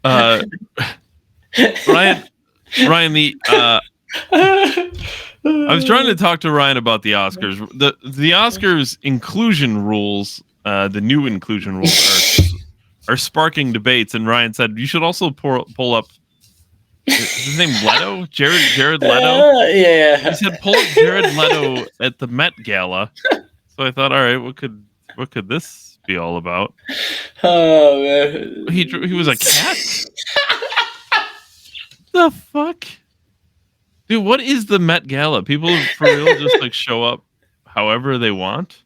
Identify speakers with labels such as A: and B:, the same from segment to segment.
A: Uh, Ryan, I was trying to talk to Ryan about the Oscars. The Oscars inclusion rules, the new inclusion rules are sparking debates. And Ryan said you should also pull up. Is his name Leto? Jared Leto?
B: Yeah.
A: He said pull up Jared Leto at the Met Gala. So I thought, all right, what could this be all about?
B: Oh man,
A: He was a cat. The fuck, dude? What is the Met Gala? People for real just like show up however they want.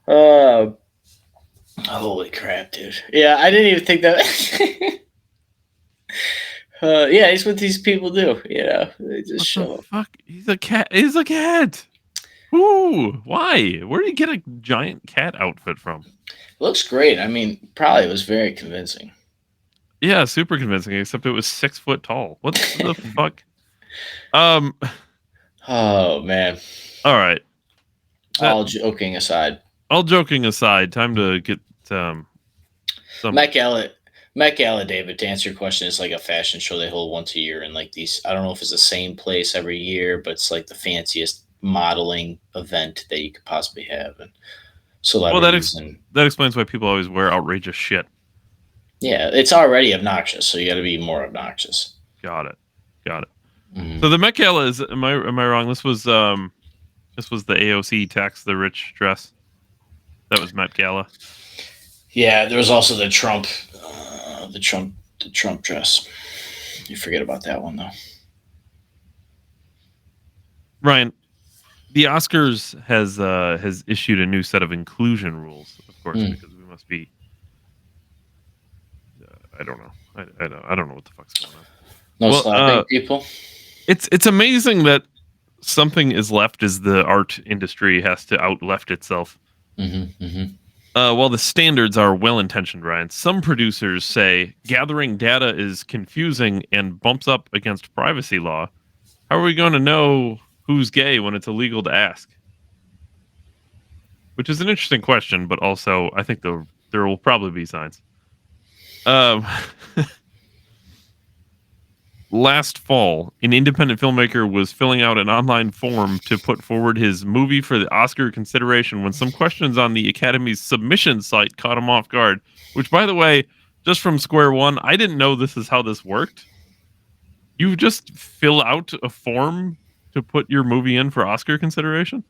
B: Holy crap, dude! Yeah, I didn't even think that. Yeah, it's what these people do. You know, they just show up.
A: Fuck, he's a cat. He's a cat. Ooh, why? Where did you get a giant cat outfit from?
B: Looks great. I mean, probably was very convincing.
A: Yeah, super convincing. Except it was 6 foot tall. What the fuck?
B: Oh man.
A: All right.
B: All joking aside.
A: Time to get some
B: Met Gala, David, to answer your question, is like a fashion show they hold once a year, and like these, I don't know if it's the same place every year, but it's like the fanciest modeling event that you could possibly have, and celebrities.
A: That explains why people always wear outrageous shit.
B: Yeah, it's already obnoxious, so you got to be more obnoxious.
A: Got it. Mm-hmm. So the Met Gala is, am I wrong? This was the AOC tax the rich dress. That was Met Gala.
B: Yeah, there was also the Trump dress. You forget about that one though.
A: Ryan, the Oscars has issued a new set of inclusion rules, of course, because we must be. I don't know. I don't know what the fuck's going on.
B: No slapping people.
A: It's amazing that something as left as the art industry has to out left itself. While the standards are well intentioned, Ryan, some producers say gathering data is confusing and bumps up against privacy law. How are we going to know who's gay when it's illegal to ask? Which is an interesting question, but also I think there will probably be signs. Last fall, an independent filmmaker was filling out an online form to put forward his movie for the Oscar consideration when some questions on the Academy's submission site caught him off guard. Which, by the way, just from square one, I didn't know this is how this worked. You just fill out a form to put your movie in for Oscar consideration?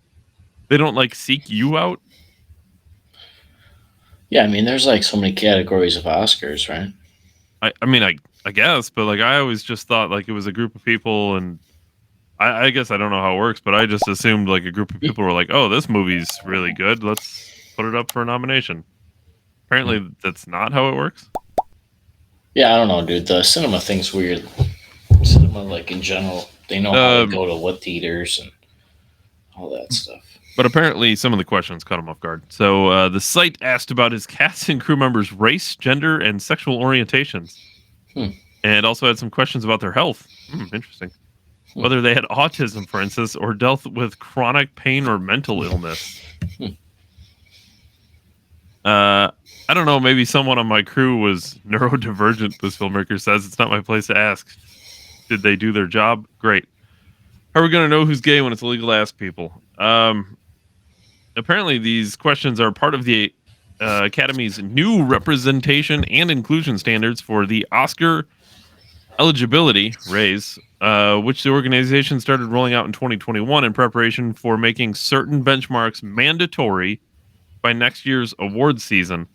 A: They don't, like, seek you out?
B: Yeah, I mean, there's, like, so many categories of Oscars, right?
A: I mean, I guess, but like I always just thought like it was a group of people, and I guess I don't know how it works, but I just assumed like a group of people were like, "Oh, this movie's really good. Let's put it up for a nomination." Apparently, that's not how it works.
B: Yeah, I don't know, dude. The cinema thing's weird. Cinema, like in general, they know how to go to what theaters and all that stuff.
A: But apparently, some of the questions caught him off guard. So the site asked about his cast and crew members' race, gender, and sexual orientations. And also had some questions about their health. Interesting. Whether they had autism, for instance, or dealt with chronic pain or mental illness. I don't know. Maybe someone on my crew was neurodivergent, this filmmaker says. It's not my place to ask. Did they do their job? Great. How are we going to know who's gay when it's illegal to ask people? Apparently, these questions are part of the Academy's new representation and inclusion standards for the Oscar eligibility raise, which the organization started rolling out in 2021 in preparation for making certain benchmarks mandatory by next year's award season.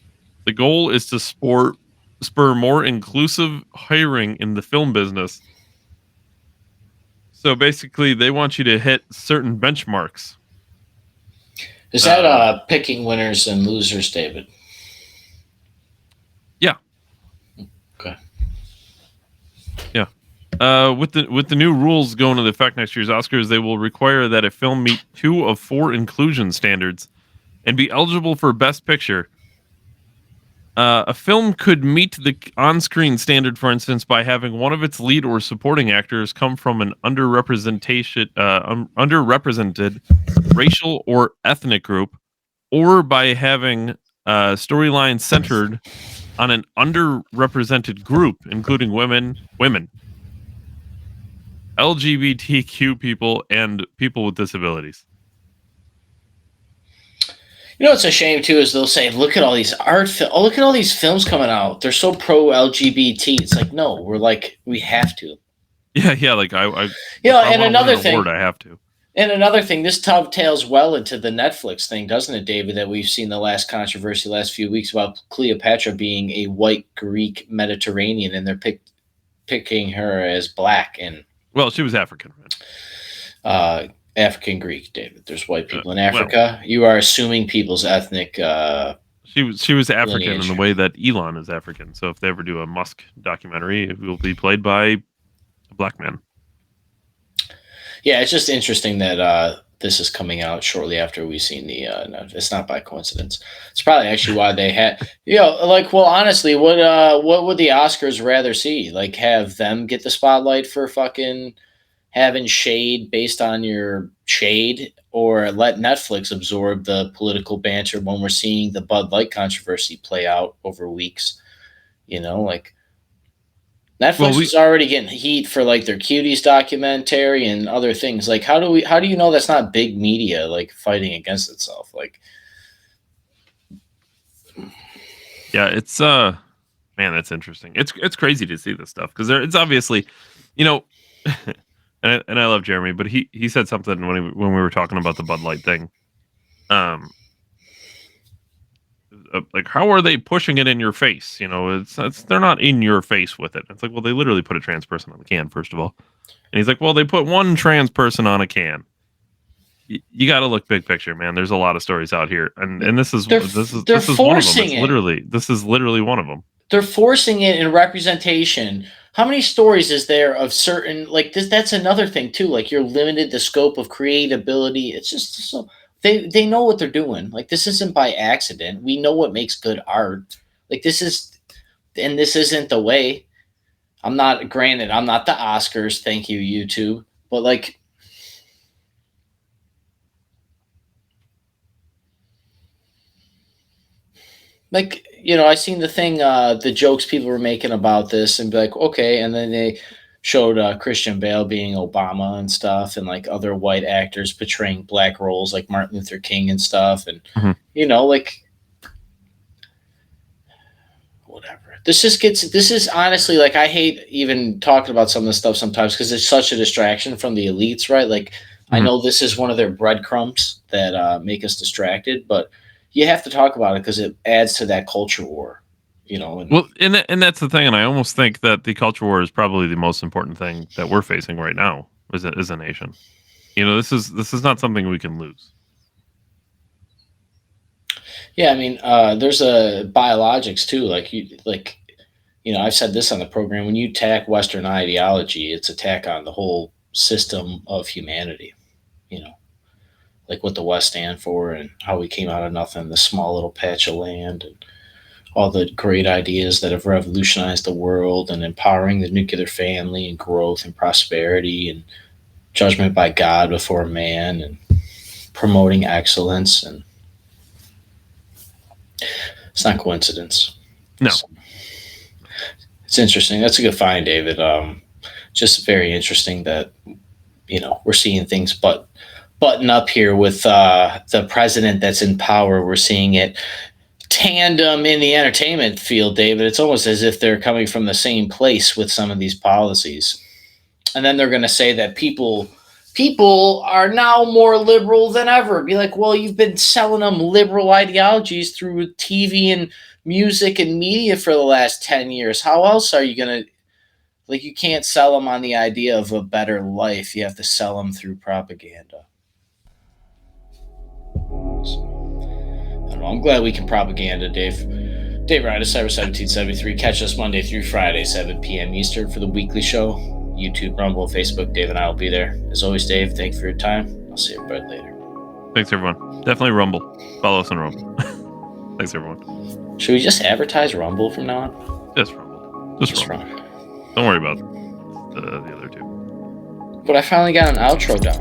A: The goal is to spur more inclusive hiring in the film business. So basically, they want you to hit certain benchmarks.
B: Is that picking winners and losers, David?
A: Yeah.
B: Okay.
A: Yeah. With the new rules going into effect next year's Oscars, they will require that a film meet 2 of 4 inclusion standards and be eligible for Best Picture. A film could meet the on-screen standard, for instance, by having one of its lead or supporting actors come from an underrepresented racial or ethnic group, or by having storyline centered on an underrepresented group, including women, LGBTQ people, and people with disabilities.
B: You know what's a shame too is they'll say, "Look at all these look at all these films coming out. They're so pro LGBT." It's like, no, we have to.
A: Yeah. Like I
B: And
A: want to win
B: another
A: an award,
B: thing,
A: I have to.
B: this dovetails well into the Netflix thing, doesn't it, David? That we've seen the last controversy last few weeks about Cleopatra being a white Greek Mediterranean, and they're picking her as black and
A: well, she was African,
B: right? African Greek, David. There's white people in Africa. Well, you are assuming people's ethnic.
A: She was African
B: lineage.
A: In the way that Elon is African. So if they ever do a Musk documentary, it will be played by a black man.
B: Yeah, it's just interesting that this is coming out shortly after we've seen the. It's not by coincidence. It's probably actually why they had. Well, honestly, what would the Oscars rather see? Like, have them get the spotlight for fucking having shade based on your shade, or let Netflix absorb the political banter when we're seeing the Bud Light controversy play out over weeks? Netflix is already getting heat for like their Cuties documentary and other things. Like, how do you know that's not big media like fighting against itself? Like,
A: yeah, it's man, that's interesting. It's crazy to see this stuff because it's obviously, and I love Jeremy, but he said something when we were talking about the Bud Light thing. Like, how are they pushing it in your face? They're not in your face with it. It's like, well, they literally put a trans person on the can, first of all. And he's like, well, they put one trans person on a can. You got to look big picture, man. There's a lot of stories out here, and this is one of them. This is literally one of them.
B: They're forcing it in representation. How many stories is there of certain like this? That's another thing too. Like, you're limited the scope of creatability. It's just so. They know what they're doing. Like, this isn't by accident. We know what makes good art. Like, this isn't the way. I'm not the Oscars. Thank you, YouTube. But like, I seen the thing, the jokes people were making about this, and be like, okay, and then they showed Christian Bale being Obama and stuff, and like other white actors portraying black roles like Martin Luther King and stuff, and like, whatever. This is honestly, like, I hate even talking about some of this stuff sometimes because it's such a distraction from the elites, right? Like, I know this is one of their breadcrumbs that make us distracted, but you have to talk about it because it adds to that culture war.
A: And that's the thing, and I almost think that the culture war is probably the most important thing that we're facing right now as a nation. This is not something we can lose.
B: Yeah, I mean, there's a biologics too. I've said this on the program. When you attack Western ideology, it's attack on the whole system of humanity. Like what the West stand for and how we came out of nothing, this small little patch of land, and all the great ideas that have revolutionized the world, and empowering the nuclear family and growth and prosperity and judgment by God before man, and promoting excellence. And it's not coincidence.
A: No.
B: It's interesting. That's a good find, David. Just very interesting that, we're seeing things button up here with the president that's in power. We're seeing it tandem in the entertainment field, David. It's almost as if they're coming from the same place with some of these policies. And then they're going to say that people are now more liberal than ever. Be like, well, you've been selling them liberal ideologies through TV and music and media for the last 10 years. How else are you going to, like, you can't sell them on the idea of a better life. You have to sell them through propaganda. I don't know. I'm glad we can propaganda, Dave. Dave Ryan, Cyber 1773. Catch us Monday through Friday, 7 p.m. Eastern for the weekly show. YouTube, Rumble, Facebook. Dave and I will be there. As always, Dave, thanks for your time. I'll see everybody later.
A: Thanks, everyone. Definitely Rumble. Follow us on Rumble. Thanks, everyone.
B: Should we just advertise Rumble from now on?
A: Just Rumble. Just Rumble. Don't worry about the other two.
B: But I finally got an outro down.